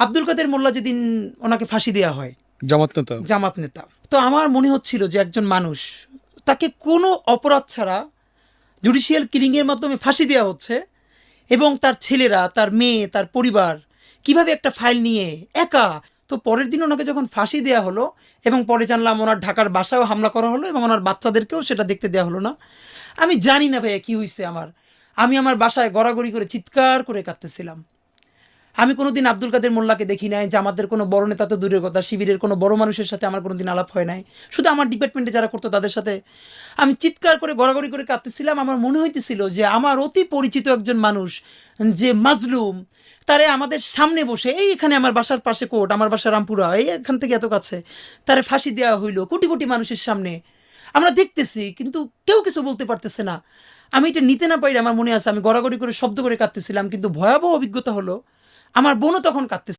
আব্দুল কাদের মোল্লা যেদিন ওনাকে ফাঁসি দেওয়া হয়, জামাত নেতা, তো আমার মনে হচ্ছিল যে একজন মানুষ, তাকে কোনো অপরাধ ছাড়া জুডিশিয়াল কিলিংয়ের মাধ্যমে ফাঁসি দেওয়া হচ্ছে, এবং তার ছেলেরা, তার মেয়ে, তার পরিবার কিভাবে একটা ফাইল নিয়ে একা। তো পরের দিন ওনাকে যখন ফাঁসি দেওয়া হলো, এবং পরে জানলাম ওনার ঢাকার বাসায়ও হামলা করা হলো, এবং ওনার বাচ্চাদেরকেও সেটা দেখতে দেওয়া হলো না। আমি জানি না ভাইয়া কী হয়েছে আমি আমার বাসায় গড়াগড়ি করে চিৎকার করে কাঁদতেছিলাম। আমি কোনোদিন আব্দুল কাদের মোল্লাকে দেখি নাই, যে আমাদের কোনো বড় নেতা তো দূরের কথা, শিবিরের কোনো বড় মানুষের সাথে আমার কোনোদিন আলাপ হয় নাই, শুধু আমার ডিপার্টমেন্টে যারা করতো তাদের সাথে। আমি চিৎকার করে গড়াগড়ি করে কাঁদতেছিলাম। আমার মনে হইতেছিল যে আমার অতি পরিচিত একজন মানুষ, যে মাজলুম, তারে আমাদের সামনে বসে, এইখানে আমার বাসার পাশে কোর্ট, আমার বাসা রামপুরা, এই এখান থেকে এত কাছে, তারে ফাঁসি দেওয়া হইলো কোটি কোটি মানুষের সামনে, আমরা দেখতেছি, কিন্তু কেউ কিছু বলতে পারতেছে না। আমি এটা নিতে না পারি, আমার মনে আছে আমি গড়াগড়ি করে শব্দ করে কাঁদতেছিলাম। কিন্তু ভয়াবহ অভিজ্ঞতা হলো, আমার বোনও তখন কাঁদতেছে।